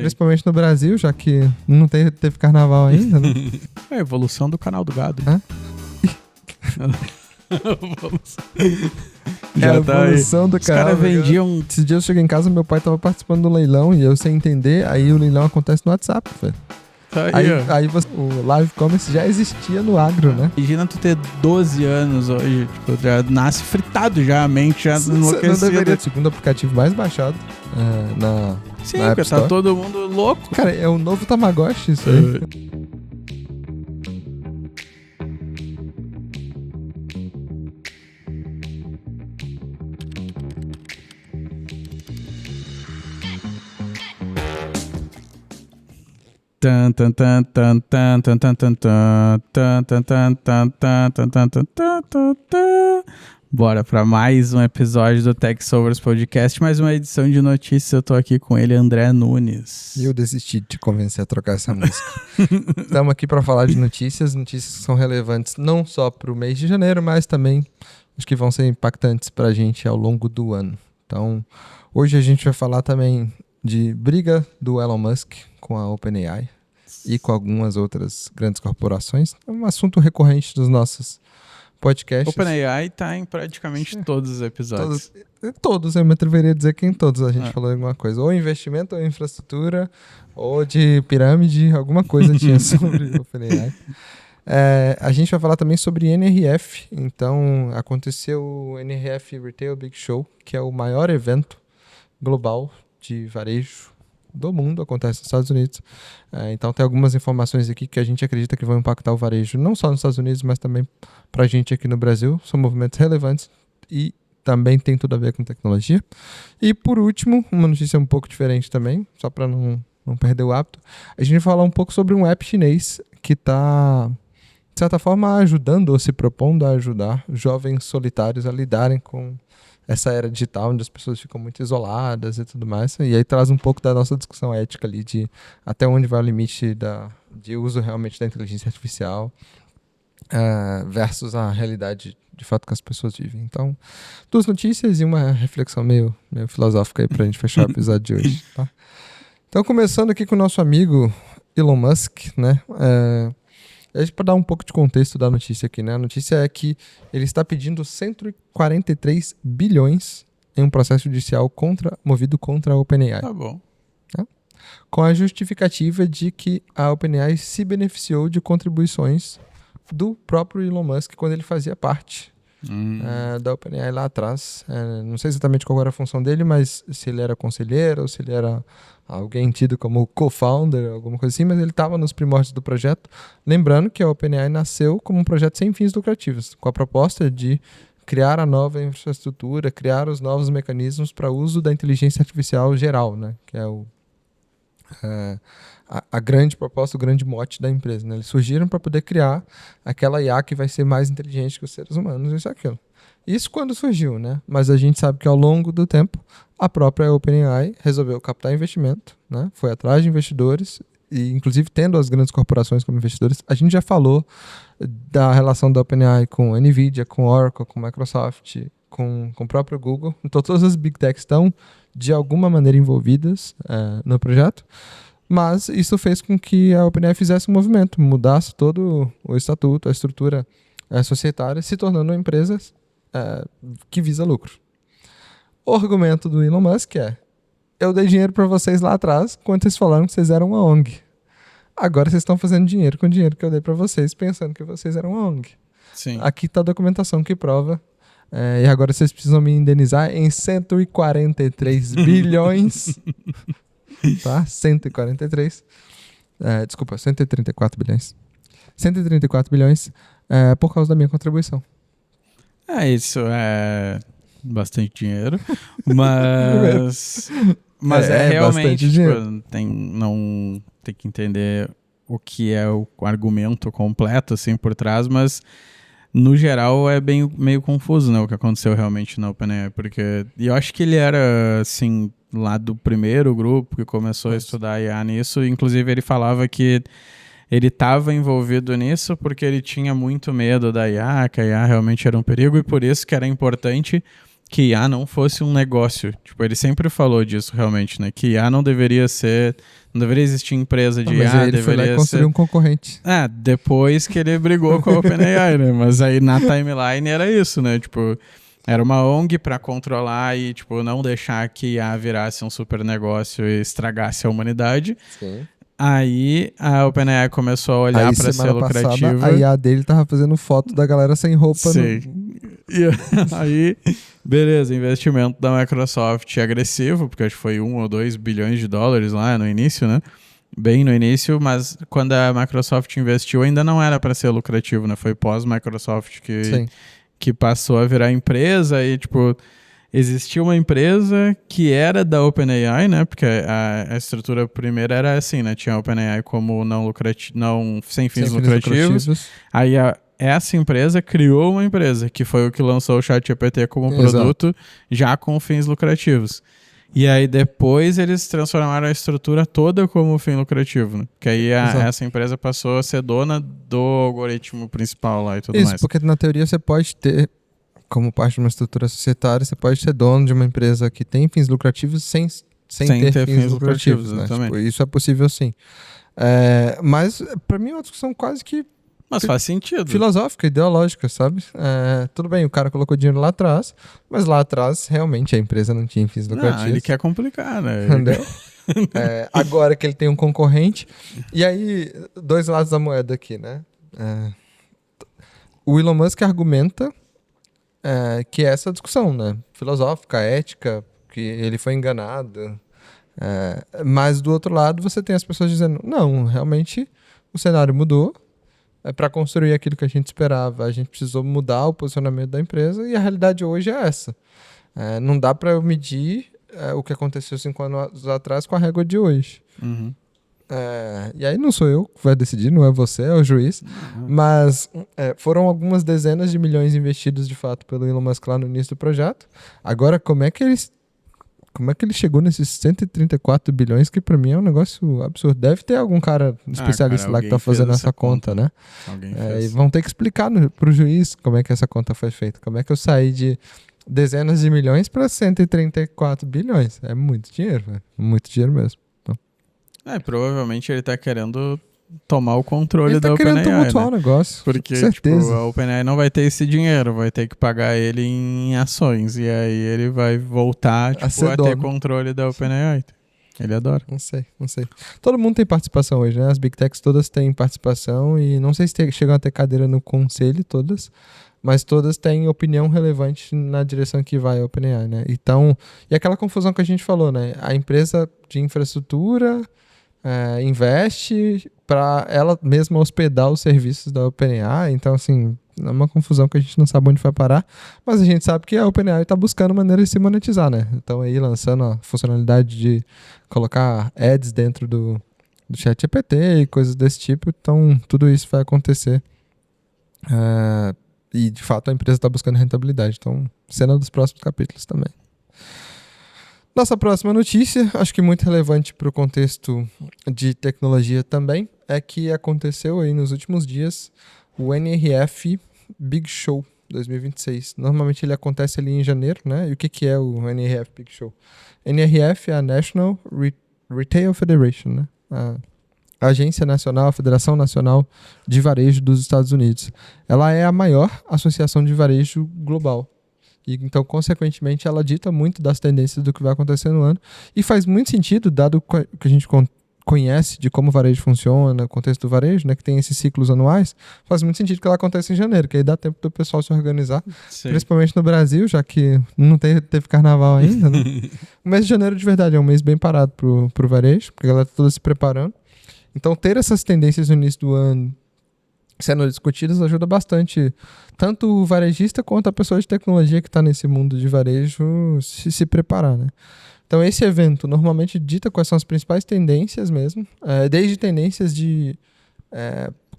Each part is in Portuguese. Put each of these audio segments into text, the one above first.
Principalmente no Brasil, já que não teve carnaval ainda, né? É a evolução do canal do gado. Hã? Já a tá aí. evolução do Os caras vendiam... Esses dias eu cheguei em casa, meu pai tava participando do leilão e eu sem entender, aí o leilão acontece no WhatsApp, velho. Tá aí, ó. Aí o live commerce já existia no agro, né? Imagina tu ter 12 anos hoje, tipo, já nasce fritado já, a mente já enlouquecida. Não deveria. Segundo aplicativo mais baixado na Sim, na App porque tá Store. todo mundo louco. Cara, é o novo Tamagotchi isso aí. Tan, tan, tan, tan, tan, tan, tan, tan, tan, tan, tan, tan, tan, tan, tan, tan, tan, tan, tan. Bora para mais um episódio do Tech Solvers Podcast, mais uma edição de notícias. Eu tô aqui com ele, André Nunes. E eu desisti de te convencer a trocar essa música. Estamos aqui para falar de notícias que são relevantes não só para o mês de janeiro, mas também acho que vão ser impactantes para a gente ao longo do ano. Então, hoje a gente vai falar também de briga do Elon Musk com a OpenAI e com algumas outras grandes corporações. É um assunto recorrente dos nossos podcasts. OpenAI tá em praticamente todos os episódios. Todos, eu me atreveria a dizer que em todos a gente falou alguma coisa. Ou investimento, ou infraestrutura, ou de pirâmide, alguma coisa tinha sobre OpenAI. A gente vai falar também sobre NRF. Então, aconteceu o NRF Retail Big Show, que é o maior evento global de varejo do mundo, acontece nos Estados Unidos. Então tem algumas informações aqui que a gente acredita que vão impactar o varejo, não só nos Estados Unidos, mas também para a gente aqui no Brasil. São movimentos relevantes e também tem tudo a ver com tecnologia. E por último, uma notícia um pouco diferente também, só para não perder o hábito, a gente vai falar um pouco sobre um app chinês que está, de certa forma, ajudando ou se propondo a ajudar jovens solitários a lidarem com essa era digital, onde as pessoas ficam muito isoladas e tudo mais. E aí traz um pouco da nossa discussão ética ali, de até onde vai o limite de uso realmente da inteligência artificial versus a realidade de fato que as pessoas vivem. Então, duas notícias e uma reflexão meio filosófica aí pra gente fechar o episódio de hoje. Tá? Então, começando aqui com o nosso amigo Elon Musk, né? Para dar um pouco de contexto da notícia aqui, né? A notícia é que ele está pedindo 143 bilhões em um processo judicial movido contra a OpenAI. Tá bom. Tá? Com a justificativa de que a OpenAI se beneficiou de contribuições do próprio Elon Musk quando ele fazia parte da OpenAI lá atrás. Não sei exatamente qual era a função dele, mas se ele era conselheiro ou se ele era alguém tido como co-founder, alguma coisa assim, mas ele estava nos primórdios do projeto. Lembrando que a OpenAI nasceu como um projeto sem fins lucrativos, com a proposta de criar a nova infraestrutura, criar os novos mecanismos para uso da inteligência artificial geral, né? Que é a grande proposta, o grande mote da empresa. Né? Eles surgiram para poder criar aquela IA que vai ser mais inteligente que os seres humanos, isso e aquilo. Isso quando surgiu, né? Mas a gente sabe que ao longo do tempo, a própria OpenAI resolveu captar investimento, né? Foi atrás de investidores, e inclusive tendo as grandes corporações como investidores. A gente já falou da relação da OpenAI com a NVIDIA, com Oracle, com Microsoft, com o próprio Google. Então todas as Big Techs estão, de alguma maneira, envolvidas no projeto. Mas isso fez com que a OpenAI fizesse um movimento, mudasse todo o estatuto, a estrutura societária, se tornando uma empresa que visa lucro. O argumento do Elon Musk é: eu dei dinheiro para vocês lá atrás, quando vocês falaram que vocês eram uma ONG. Agora vocês estão fazendo dinheiro com o dinheiro que eu dei para vocês, pensando que vocês eram uma ONG. Sim. Aqui está a documentação que prova. E agora vocês precisam me indenizar em 143 bilhões. Tá? 143. Desculpa, 134 bilhões. 134 bilhões por causa da minha contribuição. Isso é bastante dinheiro, mas é realmente tipo, tem que entender o que é o argumento completo assim por trás, mas no geral é meio confuso, né, o que aconteceu realmente na OpenAI, porque eu acho que ele era assim lá do primeiro grupo que começou a estudar IA nisso, inclusive ele falava que ele estava envolvido nisso porque ele tinha muito medo da IA, que a IA realmente era um perigo e por isso que era importante que IA não fosse um negócio. Tipo, ele sempre falou disso realmente, né? Que IA não deveria existir empresa de IA, mas aí ele foi lá e construiu um concorrente. Depois que ele brigou com a OpenAI, né? Mas aí na timeline era isso, né? Tipo, era uma ONG para controlar e, tipo, não deixar que IA virasse um super negócio e estragasse a humanidade. Sim. Aí a OpenAI começou a olhar para ser lucrativa. A IA dele tava fazendo foto da galera sem roupa. Sim. E aí, beleza, investimento da Microsoft agressivo, porque acho que foi 1 ou 2 bilhões de dólares lá no início, né? Bem no início, mas quando a Microsoft investiu ainda não era para ser lucrativo, né? Foi pós-Microsoft que passou a virar empresa e, tipo, existia uma empresa que era da OpenAI, né? Porque a estrutura primeira era assim, né? Tinha a OpenAI como sem fins lucrativos. Aí essa empresa criou uma empresa, que foi o que lançou o ChatGPT como produto, já com fins lucrativos. E aí depois eles transformaram a estrutura toda como fim lucrativo, né? Que aí essa empresa passou a ser dona do algoritmo principal lá e tudo mais. Isso, porque na teoria você pode ter, como parte de uma estrutura societária, você pode ser dono de uma empresa que tem fins lucrativos sem ter fins lucrativos, né? Tipo, isso é possível sim. Mas para mim é uma discussão quase que mas faz sentido. Filosófica, ideológica, sabe? Tudo bem, o cara colocou dinheiro lá atrás, mas lá atrás realmente a empresa não tinha fins lucrativos. Ele quer complicar, né? Entendeu? Agora que ele tem um concorrente. E aí, dois lados da moeda aqui, né? O Elon Musk argumenta que é essa discussão, né? Filosófica, ética, que ele foi enganado. Mas do outro lado você tem as pessoas dizendo, não, realmente o cenário mudou. Para construir aquilo que a gente esperava, a gente precisou mudar o posicionamento da empresa e a realidade hoje é essa. Não dá para eu medir o que aconteceu 5 anos atrás com a régua de hoje. Uhum. E aí não sou eu que vai decidir, não é você, é o juiz. Uhum. Mas foram algumas dezenas de milhões investidos de fato pelo Elon Musk lá no início do projeto. Agora, como é que ele chegou nesses 134 bilhões, que pra mim é um negócio absurdo. Deve ter algum cara especialista lá que tá fazendo essa conta, né? E vão ter que explicar pro juiz como é que essa conta foi feita. Como é que eu saí de dezenas de milhões para 134 bilhões. É muito dinheiro, velho. Muito dinheiro mesmo. Então. Provavelmente ele tá querendo tomar o controle da OpenAI. Ele tá querendo tumultuar o negócio. Porque tipo, a OpenAI não vai ter esse dinheiro, vai ter que pagar ele em ações. E aí ele vai voltar a ter controle da OpenAI. Ele adora. Não sei. Todo mundo tem participação hoje, né? As Big Techs todas têm participação e não sei se chegam a ter cadeira no conselho todas, mas todas têm opinião relevante na direção que vai a OpenAI, né? Então, e aquela confusão que a gente falou, né? A empresa de infraestrutura investe para ela mesma hospedar os serviços da OpenAI, então assim, é uma confusão que a gente não sabe onde vai parar, mas a gente sabe que a OpenAI está buscando maneira de se monetizar, né? Então aí lançando a funcionalidade de colocar ads dentro do ChatGPT e coisas desse tipo, então tudo isso vai acontecer e de fato a empresa está buscando rentabilidade, então cena dos próximos capítulos também. Nossa próxima notícia, acho que muito relevante para o contexto de tecnologia também, é que aconteceu aí nos últimos dias o NRF Big Show 2026. Normalmente ele acontece ali em janeiro, né? E o que é o NRF Big Show? NRF é a National Retail Federation, né? A Agência Nacional, a Federação Nacional de Varejo dos Estados Unidos. Ela é a maior associação de varejo global. E, então, consequentemente, ela dita muito das tendências do que vai acontecer no ano. E faz muito sentido, dado o que a gente conhece de como o varejo funciona, o contexto do varejo, né, que tem esses ciclos anuais, faz muito sentido que ela aconteça em janeiro, que aí dá tempo do pessoal se organizar, sim, principalmente no Brasil, já que não teve carnaval ainda, né? O mês de janeiro, de verdade, é um mês bem parado pro varejo, porque a galera tá toda se preparando. Então, ter essas tendências no início do ano sendo discutidas ajuda bastante tanto o varejista quanto a pessoa de tecnologia que está nesse mundo de varejo se preparar, né? Então esse evento normalmente dita quais são as principais tendências mesmo, desde tendências de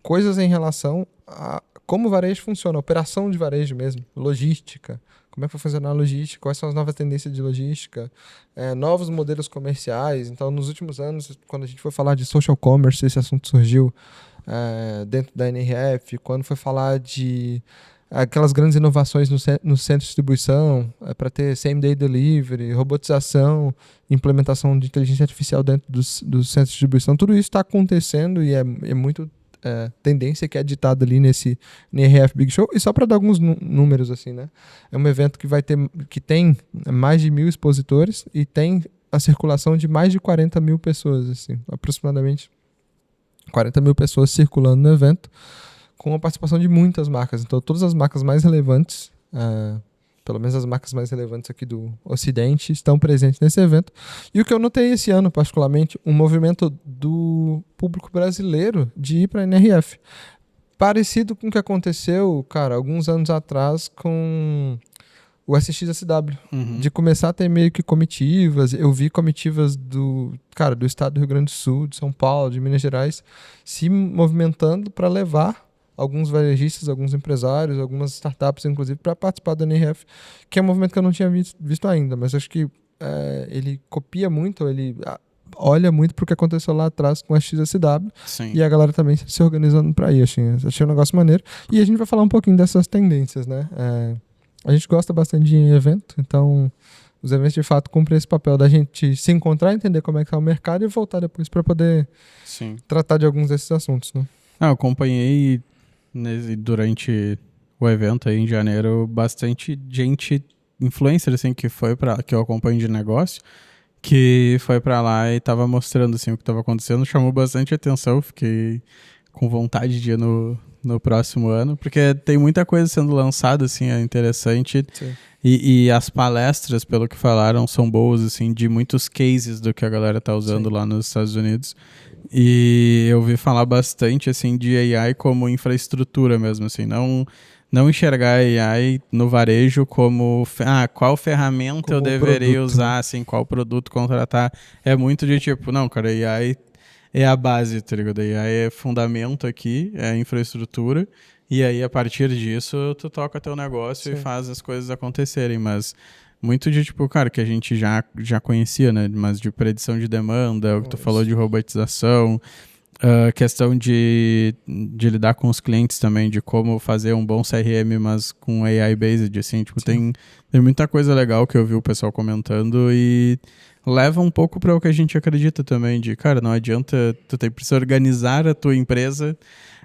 coisas em relação a como o varejo funciona, operação de varejo mesmo, logística, como é que vai funcionar a logística, quais são as novas tendências de logística, novos modelos comerciais. Então nos últimos anos, quando a gente foi falar de social commerce, esse assunto surgiu dentro da NRF, quando foi falar de aquelas grandes inovações no centro de distribuição, para ter same-day delivery, robotização, implementação de inteligência artificial dentro dos centros de distribuição, tudo isso está acontecendo e é muito tendência que é ditada ali nesse NRF Big Show. E só para dar alguns números, assim, né? É um evento que tem mais de 1.000 expositores e tem a circulação de mais de 40 mil pessoas, assim, aproximadamente 40 mil pessoas circulando no evento, com a participação de muitas marcas. Então, todas as marcas mais relevantes, pelo menos as marcas mais relevantes aqui do Ocidente, estão presentes nesse evento. E o que eu notei esse ano, particularmente, um movimento do público brasileiro de ir para a NRF. Parecido com o que aconteceu, cara, alguns anos atrás com o SXSW, de começar a ter meio que comitivas. Eu vi comitivas do estado do Rio Grande do Sul, de São Paulo, de Minas Gerais, se movimentando para levar alguns varejistas, alguns empresários, algumas startups, inclusive, para participar do NRF, que é um movimento que eu não tinha visto ainda, mas acho que ele copia muito, ele olha muito para o que aconteceu lá atrás com a XSW. Sim. E a galera também se organizando para ir. Achei um negócio maneiro. E a gente vai falar um pouquinho dessas tendências, né? A gente gosta bastante de evento, então os eventos de fato cumprem esse papel da gente se encontrar, entender como é que está o mercado e voltar depois para poder tratar de alguns desses assuntos, né? Eu acompanhei durante o evento aí em janeiro bastante gente, influencer assim, que eu acompanho de negócio, que foi para lá e estava mostrando assim, o que estava acontecendo, chamou bastante atenção, fiquei com vontade de ir no próximo ano, porque tem muita coisa sendo lançada, assim, é interessante. E as palestras, pelo que falaram, são boas, assim, de muitos cases do que a galera tá usando lá nos Estados Unidos. E eu ouvi falar bastante, assim, de AI como infraestrutura mesmo, assim, não enxergar AI no varejo como qual ferramenta eu deveria usar, assim, qual produto contratar. É muito de tipo, não, cara, AI é a base, tá ligado? AI é fundamento aqui, é infraestrutura, e aí a partir disso tu toca teu negócio e faz as coisas acontecerem, mas muito de tipo, cara, que a gente já conhecia, né? Mas de predição de demanda, o que tu falou de robotização, questão de lidar com os clientes também, de como fazer um bom CRM, mas com AI-based, assim, tipo, tem muita coisa legal que eu vi o pessoal comentando e leva um pouco para o que a gente acredita também, de, cara, não adianta, precisa organizar a tua empresa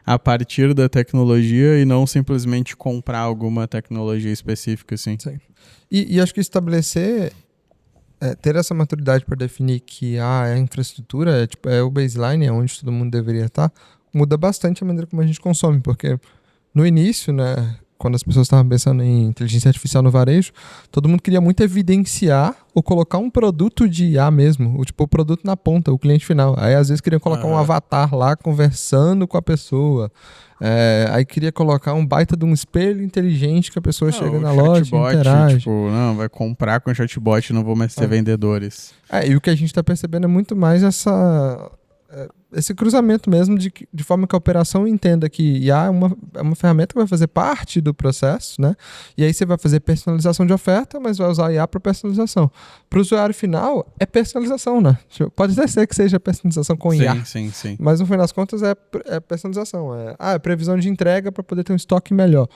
a partir da tecnologia e não simplesmente comprar alguma tecnologia específica, assim. Sim. E acho que estabelecer, ter essa maturidade para definir que a infraestrutura é o baseline, é onde todo mundo deveria estar, muda bastante a maneira como a gente consome, porque no início, né, quando as pessoas estavam pensando em inteligência artificial no varejo, todo mundo queria muito evidenciar ou colocar um produto de IA mesmo, o produto na ponta, o cliente final. Aí às vezes queriam colocar um avatar lá conversando com a pessoa. Aí queria colocar um baita de um espelho inteligente que a pessoa chega na loja e interage. Tipo, não, vai comprar com chatbot, não vou mais ter vendedores. E o que a gente está percebendo é muito mais esse cruzamento mesmo de forma que a operação entenda que IA é uma ferramenta que vai fazer parte do processo, né? E aí você vai fazer personalização de oferta, mas vai usar IA para personalização. Para o usuário final, é personalização, né? Pode até ser que seja personalização com IA. Sim. Mas no fim das contas é personalização. É previsão de entrega para poder ter um estoque melhor.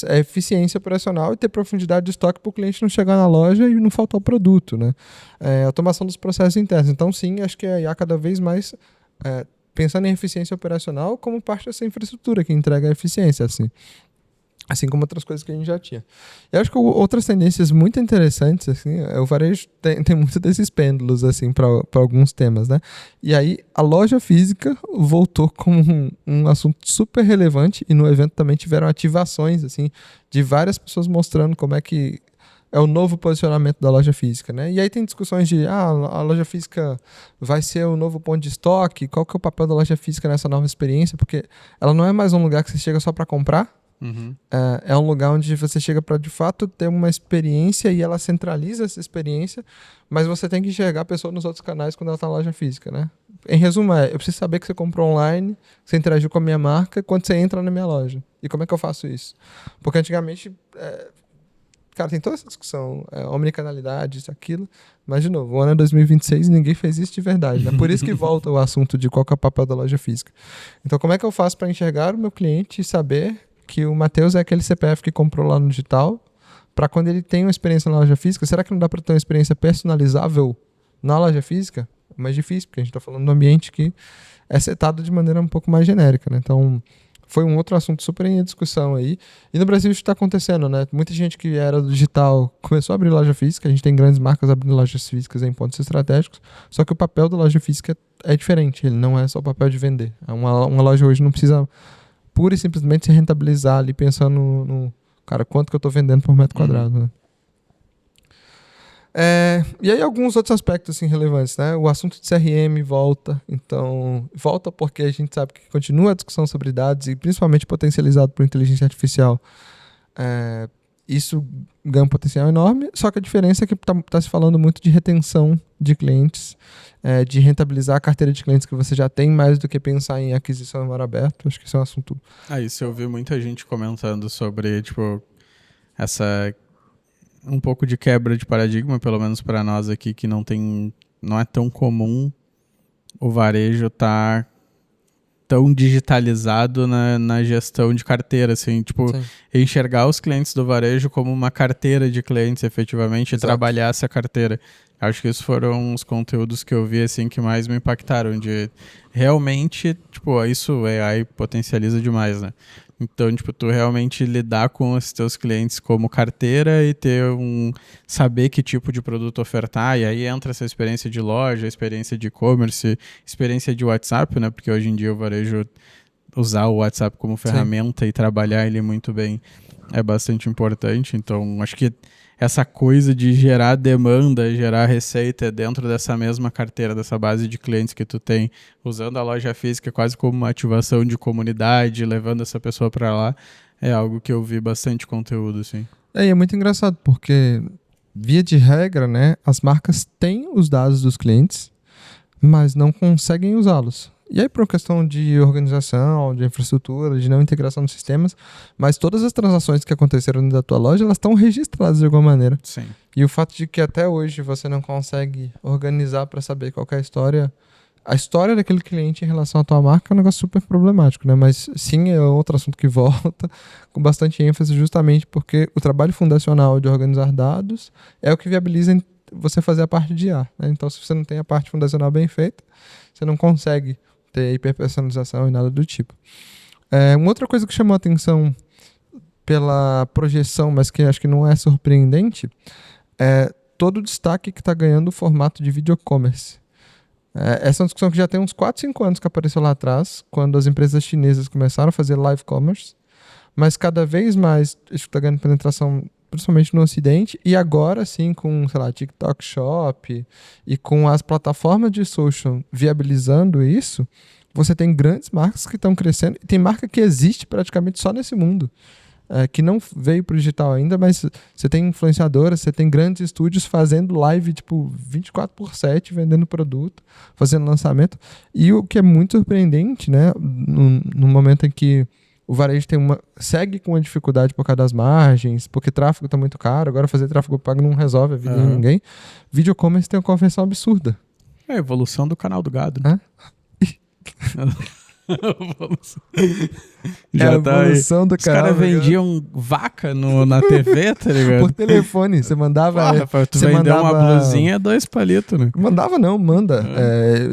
É eficiência operacional e ter profundidade de estoque para o cliente não chegar na loja e não faltar o produto, né? Automação dos processos internos. Então, sim, acho que a IA cada vez mais pensando em eficiência operacional como parte dessa infraestrutura que entrega a eficiência, assim como outras coisas que a gente já tinha. Eu acho que outras tendências muito interessantes, assim, o varejo tem muito desses pêndulos, assim, para alguns temas, né? E aí, a loja física voltou como um assunto super relevante e no evento também tiveram ativações, assim, de várias pessoas mostrando como é que é o novo posicionamento da loja física, né? E aí tem discussões de, a loja física vai ser o novo ponto de estoque, qual que é o papel da loja física nessa nova experiência, porque ela não é mais um lugar que você chega só para comprar, é um lugar onde você chega para, de fato, ter uma experiência e ela centraliza essa experiência, mas você tem que enxergar a pessoa nos outros canais quando ela está na loja física, né? Em resumo, eu preciso saber que você comprou online, que você interagiu com a minha marca quando você entra na minha loja. E como é que eu faço isso? Porque antigamente... Cara, tem toda essa discussão, omnicanalidade, isso, aquilo, mas, de novo, o ano é 2026 e ninguém fez isso de verdade, né? Por isso que volta o assunto de qual que é o papel da loja física. Então, como é que eu faço para enxergar o meu cliente e saber que o Matheus é aquele CPF que comprou lá no digital, para quando ele tem uma experiência na loja física, será que não dá para ter uma experiência personalizável na loja física? É mais difícil, porque a gente está falando de um ambiente que é setado de maneira um pouco mais genérica, né? Então, foi um outro assunto super em discussão aí. E no Brasil isso está acontecendo, né? Muita gente que era do digital começou a abrir loja física. A gente tem grandes marcas abrindo lojas físicas em pontos estratégicos. Só que o papel da loja física é diferente. Ele não é só o papel de vender. Uma loja hoje não precisa pura e simplesmente se rentabilizar ali pensando no cara, quanto que eu estou vendendo por metro quadrado, né? E aí alguns outros aspectos assim, relevantes, né? O assunto de CRM volta, então volta porque a gente sabe que continua a discussão sobre dados e principalmente potencializado por inteligência artificial. Isso ganha um potencial enorme, só que a diferença é que tá se falando muito de retenção de clientes, de rentabilizar a carteira de clientes que você já tem, mais do que pensar em aquisição em mar aberto. Acho que isso é um assunto... Isso eu vi muita gente comentando sobre, tipo, um pouco de quebra de paradigma, pelo menos para nós aqui, que não é tão comum o varejo estar tão digitalizado na gestão de carteira, assim, tipo, Sim. enxergar os clientes do varejo como uma carteira de clientes, efetivamente, Exato. E trabalhar essa carteira. Acho que esses foram os conteúdos que eu vi, assim, que mais me impactaram, de realmente, tipo, isso AI potencializa demais, né? Então, tipo, tu realmente lidar com os teus clientes como carteira e saber que tipo de produto ofertar, e aí entra essa experiência de loja, experiência de e-commerce, experiência de WhatsApp, né? Porque hoje em dia o varejo usar o WhatsApp como ferramenta Sim. e trabalhar ele muito bem é bastante importante. Então, acho que essa coisa de gerar demanda, gerar receita dentro dessa mesma carteira, dessa base de clientes que tu tem, usando a loja física quase como uma ativação de comunidade, levando essa pessoa para lá, é algo que eu vi bastante conteúdo, assim. E é muito engraçado, porque via de regra, né, as marcas têm os dados dos clientes, mas não conseguem usá-los. E aí, por uma questão de organização, de infraestrutura, de não integração dos sistemas, mas todas as transações que aconteceram dentro da tua loja, elas estão registradas de alguma maneira. Sim. E o fato de que até hoje você não consegue organizar para saber qual que é a história daquele cliente em relação à tua marca é um negócio super problemático, né? Mas sim, é outro assunto que volta com bastante ênfase, justamente porque o trabalho fundacional de organizar dados é o que viabiliza você fazer a parte de IA, né? Então, se você não tem a parte fundacional bem feita, você não consegue ter hiperpersonalização e nada do tipo. Uma outra coisa que chamou a atenção pela projeção, mas que acho que não é surpreendente, é todo o destaque que está ganhando o formato de videocommerce. Essa é uma discussão que já tem uns 4, 5 anos que apareceu lá atrás, quando as empresas chinesas começaram a fazer live commerce, mas cada vez mais isso está ganhando penetração principalmente no Ocidente, e agora sim com, sei lá, TikTok Shop e com as plataformas de social viabilizando isso, você tem grandes marcas que estão crescendo, e tem marca que existe praticamente só nesse mundo, que não veio para o digital ainda, mas você tem influenciadoras, você tem grandes estúdios fazendo live tipo 24/7, vendendo produto, fazendo lançamento, e o que é muito surpreendente, né, no momento em que o varejo segue com uma dificuldade por causa das margens, porque tráfego está muito caro, agora fazer tráfego pago não resolve a vida de ninguém. Videocommerce tem uma conversão absurda. É a evolução do canal do gado. Né? Já a evolução do canal. Os caras vendiam vaca na TV, tá ligado? Por telefone, você mandava... tu vendeu uma blusinha, 2 palitos, né? Manda.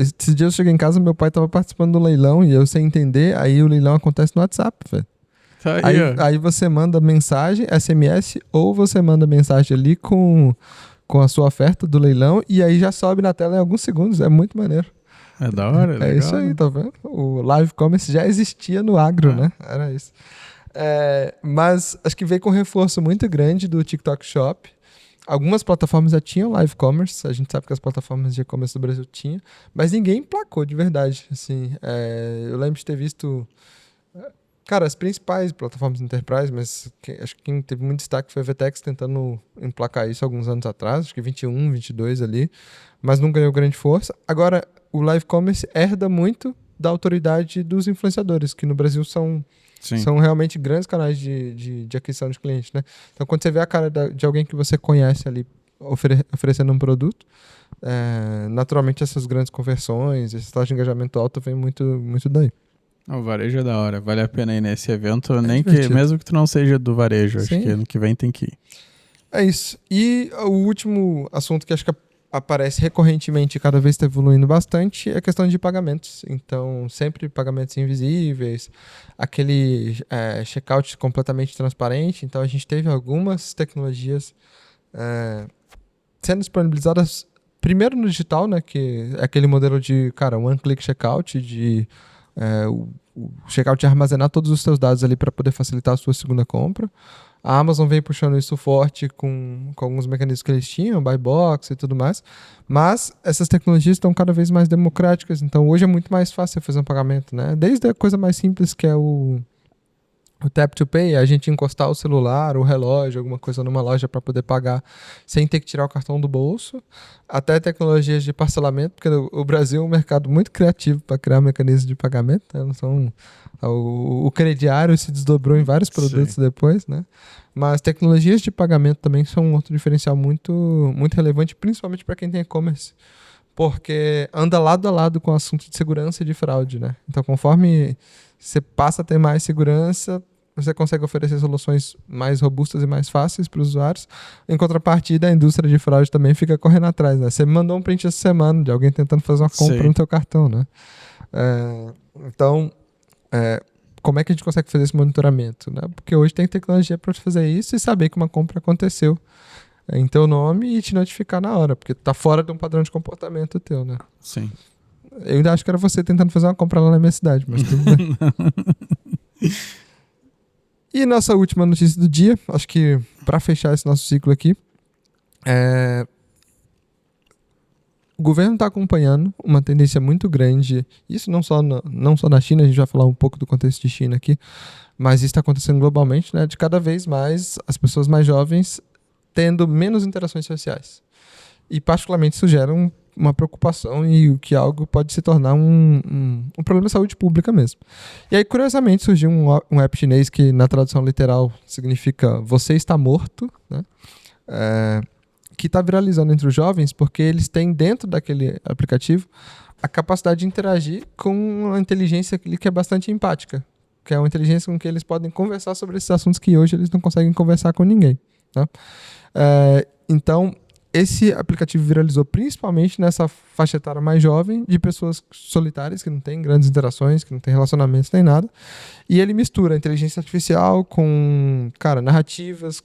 Esses dias eu cheguei em casa, meu pai tava participando do leilão e eu sem entender, aí o leilão acontece no WhatsApp, velho. Tá aí você manda mensagem, SMS, ou você manda mensagem ali com a sua oferta do leilão e aí já sobe na tela em alguns segundos, é muito maneiro. É da hora, legal. É isso aí, tá vendo? O live commerce já existia no agro, né? Era isso. Mas acho que veio com um reforço muito grande do TikTok Shop. Algumas plataformas já tinham live commerce, a gente sabe que as plataformas de e-commerce do Brasil tinham, mas ninguém emplacou de verdade. Assim, eu lembro de ter visto... Cara, as principais plataformas de enterprise, mas acho que quem teve muito destaque foi a Vetex tentando emplacar isso alguns anos atrás, acho que 21, 22 ali, mas não ganhou grande força. Agora, o live commerce herda muito da autoridade dos influenciadores, que no Brasil são realmente grandes canais de aquisição de clientes, né? Então, quando você vê a cara de alguém que você conhece ali oferecendo um produto, naturalmente essas grandes conversões, esse taxa de engajamento alto vem muito, muito daí. O varejo é da hora, vale a pena ir nesse evento, mesmo que tu não seja do varejo, Sim. Acho que ano que vem tem que ir. É isso. E o último assunto que acho que aparece recorrentemente e cada vez está evoluindo bastante é a questão de pagamentos. Então, sempre pagamentos invisíveis, aquele checkout completamente transparente. Então, a gente teve algumas tecnologias sendo disponibilizadas primeiro no digital, né, que é aquele modelo de, one-click checkout, de o checkout armazenar todos os seus dados ali para poder facilitar a sua segunda compra. A Amazon veio puxando isso forte com alguns mecanismos que eles tinham, buy box e tudo mais, mas essas tecnologias estão cada vez mais democráticas, então hoje é muito mais fácil fazer um pagamento, né? Desde a coisa mais simples que é o Tap to Pay, a gente encostar o celular, o relógio, alguma coisa numa loja para poder pagar sem ter que tirar o cartão do bolso, até tecnologias de parcelamento, porque o Brasil é um mercado muito criativo para criar mecanismos de pagamento. Né? O crediário se desdobrou em vários produtos Sim. depois, né? Mas tecnologias de pagamento também são um outro diferencial muito, muito relevante, principalmente para quem tem e-commerce, porque anda lado a lado com o assunto de segurança e de fraude, né? Então, conforme você passa a ter mais segurança, você consegue oferecer soluções mais robustas e mais fáceis para os usuários. Em contrapartida, a indústria de fraude também fica correndo atrás, né? Você me mandou um print essa semana de alguém tentando fazer uma compra Sim. no teu cartão, né? Então, como é que a gente consegue fazer esse monitoramento, né? Porque hoje tem tecnologia para fazer isso e saber que uma compra aconteceu em teu nome e te notificar na hora, porque tá fora de um padrão de comportamento teu, né? Sim. Eu ainda acho que era você tentando fazer uma compra lá na minha cidade, mas tudo bem. E nossa última notícia do dia, acho que para fechar esse nosso ciclo aqui, o governo está acompanhando uma tendência muito grande, isso não só na China, a gente vai falar um pouco do contexto de China aqui, mas isso está acontecendo globalmente, né, de cada vez mais as pessoas mais jovens tendo menos interações sociais. E particularmente isso gera uma preocupação e o que algo pode se tornar um problema de saúde pública mesmo. E aí, curiosamente, surgiu um app chinês que, na tradução literal, significa você está morto, né? Que está viralizando entre os jovens porque eles têm dentro daquele aplicativo a capacidade de interagir com uma inteligência que é bastante empática, que é uma inteligência com que eles podem conversar sobre esses assuntos que hoje eles não conseguem conversar com ninguém. Tá? Então, esse aplicativo viralizou principalmente nessa faixa etária mais jovem, de pessoas solitárias, que não têm grandes interações, que não têm relacionamentos nem nada. E ele mistura a inteligência artificial com, narrativas,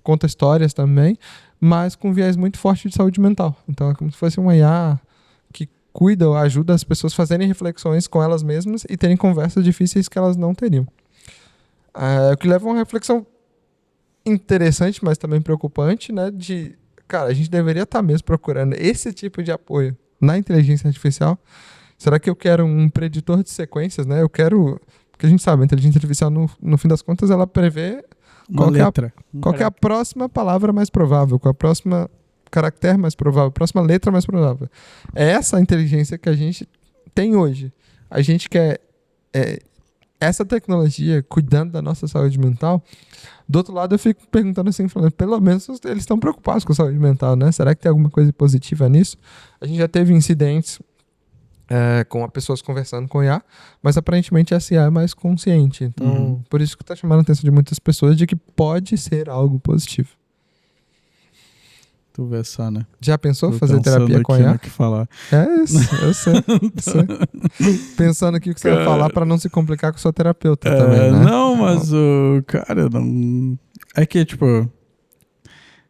conta histórias também, mas com um viés muito forte de saúde mental. Então é como se fosse uma IA que cuida ou ajuda as pessoas a fazerem reflexões com elas mesmas e terem conversas difíceis que elas não teriam. O que leva a uma reflexão interessante, mas também preocupante, né, a gente deveria estar mesmo procurando esse tipo de apoio na inteligência artificial. Será que eu quero um preditor de sequências, né? Eu quero... Porque a gente sabe, a inteligência artificial, no fim das contas, ela prevê qual é a próxima palavra mais provável, qual é a próxima caractere mais provável, a próxima letra mais provável. É essa a inteligência que a gente tem hoje. A gente quer essa tecnologia cuidando da nossa saúde mental. Do outro lado, eu fico perguntando assim, falando, pelo menos eles estão preocupados com a saúde mental, né? Será que tem alguma coisa positiva nisso? A gente já teve incidentes com pessoas conversando com IA, mas aparentemente essa IA é mais consciente. Então, por isso que está chamando a atenção de muitas pessoas de que pode ser algo positivo. Tu vê só, né? Já pensou fazer terapia com a IA? Que falar. É isso, eu sei. Pensando aqui o que você vai falar para não se complicar com sua terapeuta também, né? Não, mas cara, não... É que, tipo,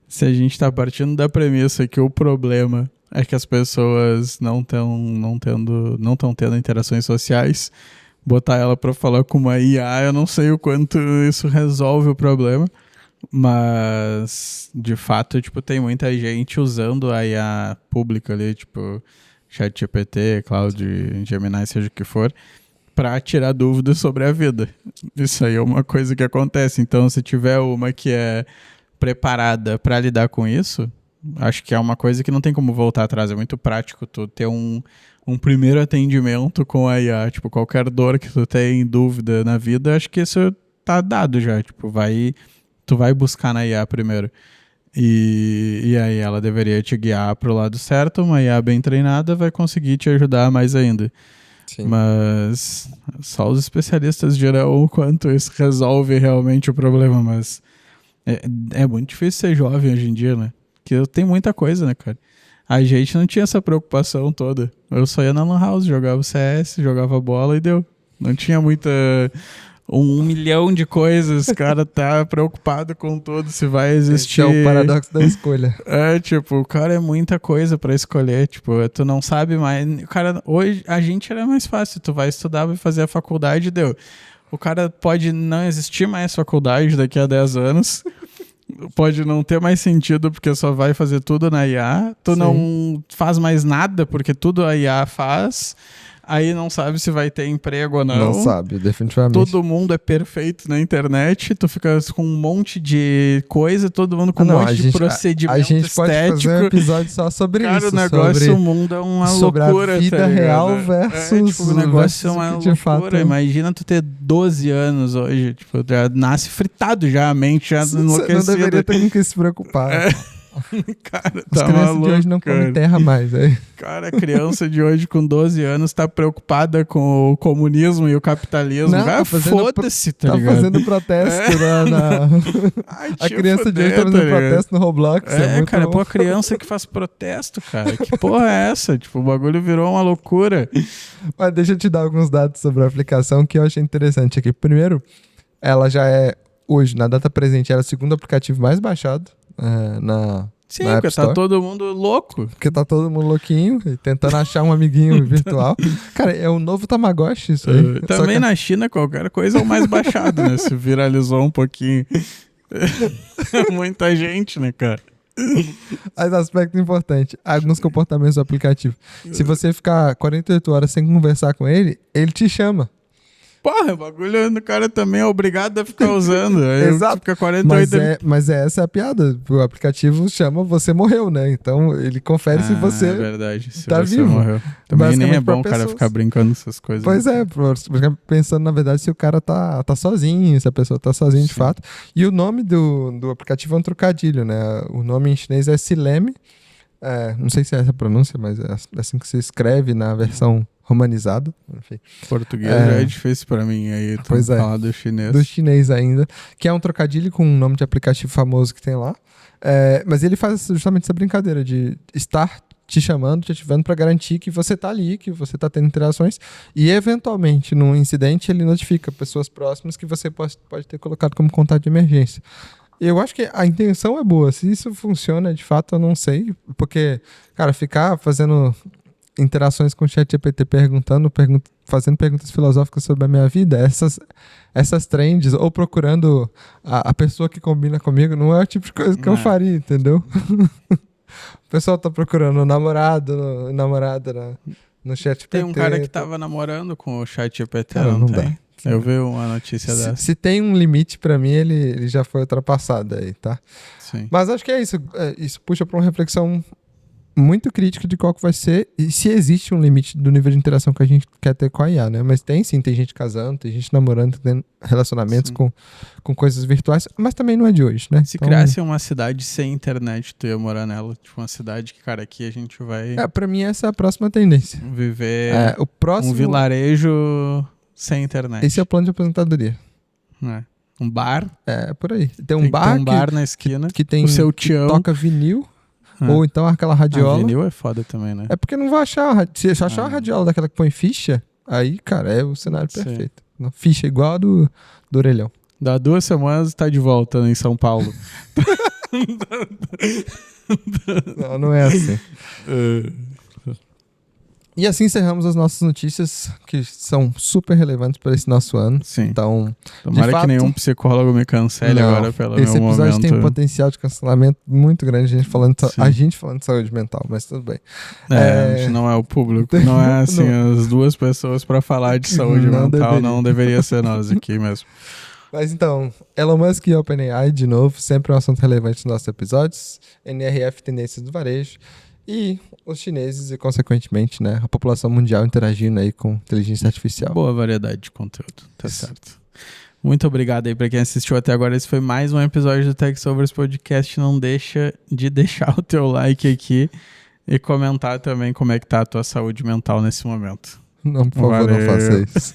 se a gente tá partindo da premissa que o problema é que as pessoas não estão tendo interações sociais, botar ela para falar com uma IA, eu não sei o quanto isso resolve o problema. Mas, de fato, tipo, tem muita gente usando a IA pública ali, tipo, ChatGPT, Cloud, Gemini, seja o que for, para tirar dúvidas sobre a vida. Isso aí é uma coisa que acontece. Então, se tiver uma que é preparada para lidar com isso, acho que é uma coisa que não tem como voltar atrás. É muito prático tu ter um primeiro atendimento com a IA. Tipo, qualquer dor que tu tem, dúvida na vida, acho que isso tá dado já. Tipo, tu vai buscar na IA primeiro. E aí ela deveria te guiar pro lado certo. Uma IA bem treinada vai conseguir te ajudar mais ainda. Sim. Mas só os especialistas dirão o quanto isso resolve realmente o problema, mas é muito difícil ser jovem hoje em dia, né? Porque tem muita coisa, né, cara? A gente não tinha essa preocupação toda. Eu só ia na Lan House, jogava CS, jogava bola e deu. Não tinha muita... 1 milhão de coisas, o cara tá preocupado com tudo, se vai existir... Esse é o paradoxo da escolha. Tipo, o cara é muita coisa pra escolher, tipo, tu não sabe mais... Cara, hoje, a gente era mais fácil, tu vai estudar, vai fazer a faculdade, deu. O cara pode não existir mais faculdade daqui a 10 anos... Pode não ter mais sentido porque só vai fazer tudo na IA. Tu não faz mais nada porque tudo a IA faz. Aí não sabe se vai ter emprego ou não. Não sabe, definitivamente. Todo mundo é perfeito na internet. Tu fica com um monte de coisa, todo mundo com um monte de procedimento estético. A gente pode fazer um episódio só sobre cara, isso. O negócio, o mundo é uma sobre loucura. A vida real versus o negócio é uma loucura. Fato... Imagina tu ter 12 anos hoje. Tipo, já nasce fritado já, a mente já enlouquecida. Você não deveria ter com que se preocupar. Cara, as crianças de hoje não comem terra mais. Cara, a criança de hoje com 12 anos tá preocupada com o comunismo e o capitalismo. Não, foda-se, tá ligado? Tá fazendo protesto Ai, a criança de hoje tá fazendo protesto no Roblox. Cara, pô, a criança que faz protesto, cara. Que porra é essa? Tipo, o bagulho virou uma loucura. Mas deixa eu te dar alguns dados sobre a aplicação que eu achei interessante aqui. Primeiro, ela já é, hoje, na data presente, era o segundo aplicativo mais baixado. Sim, porque tá todo mundo louco. Porque tá todo mundo louquinho e tentando achar um amiguinho virtual. Cara, é o novo Tamagotchi isso aí. Também na China, qualquer coisa é o mais baixado, né? Se viralizou um pouquinho. Muita gente, né, cara? Mas aspecto importante, alguns comportamentos do aplicativo. Se você ficar 48 horas sem conversar com ele, ele te chama. Porra, o bagulho do cara também é obrigado a ficar usando. Exato. Fica 48... Mas essa é a piada. O aplicativo chama você morreu, né? Então ele confere se você é verdade. Se tá você vivo. Morreu. Também nem é bom o cara ficar brincando nessas coisas. Pois é, ficar pensando na verdade se o cara tá sozinho, se a pessoa tá sozinha de fato. E o nome do aplicativo é um trocadilho, né? O nome em chinês é Sileme. Não sei se é essa a pronúncia, mas é assim que se escreve na versão romanizado, enfim. Português já é difícil pra mim aí, falar do chinês. Do chinês ainda, que é um trocadilho com um nome de aplicativo famoso que tem lá, mas ele faz justamente essa brincadeira de estar te chamando, te ativando para garantir que você tá ali, que você tá tendo interações e eventualmente num incidente ele notifica pessoas próximas que você pode ter colocado como contato de emergência. Eu acho que a intenção é boa, se isso funciona de fato eu não sei, porque, cara, ficar fazendo interações com o ChatGPT fazendo perguntas filosóficas sobre a minha vida, essas trends, ou procurando a pessoa que combina comigo, não é o tipo de coisa que eu faria, entendeu? O pessoal tá procurando namorada no ChatGPT. Tem um cara que tava namorando com o ChatGPT, não tem? Dá. Eu vi uma notícia dessa. Se tem um limite pra mim, ele já foi ultrapassado aí, tá? Sim. Mas acho que é isso. Isso puxa pra uma reflexão muito crítica de qual que vai ser e se existe um limite do nível de interação que a gente quer ter com a IA, né? Mas tem gente casando, tem gente namorando, tem relacionamentos com coisas virtuais, mas também não é de hoje, né? Se criasse uma cidade sem internet, tu ia morar nela? Tipo, uma cidade que, cara, aqui a gente vai... Pra mim essa é a próxima tendência. Viver um vilarejo sem internet. Esse é o plano de aposentadoria. Um bar. Por aí. Tem um bar na esquina que tem o seu tião. Que toca vinil. Ou então aquela radiola. Vinil é foda também, né? É porque não vai achar. Se achar uma radiola daquela que põe ficha, aí, cara, é o cenário perfeito. Ficha igual a do orelhão. Dá 2 semanas e tá de volta em São Paulo. Não é assim. E assim encerramos as nossas notícias, que são super relevantes para esse nosso ano. Sim. Então, tomara que nenhum psicólogo me cancele agora pelo meu momento. Esse episódio tem um potencial de cancelamento muito grande, a gente falando de saúde mental, mas tudo bem. A gente não é o público, não é assim, as duas pessoas para falar de saúde mental, não deveria ser nós aqui mesmo. Mas então, Elon Musk e OpenAI, de novo, sempre um assunto relevante nos nossos episódios. NRF, tendências do varejo. E os chineses e, consequentemente, né, a população mundial interagindo aí com inteligência artificial. Boa variedade de conteúdo, tá certo. Muito obrigado aí pra quem assistiu até agora. Esse foi mais um episódio do Techsovers Podcast. Não deixa de deixar o teu like aqui e comentar também como é que tá a tua saúde mental nesse momento. Não, por favor, não faça isso.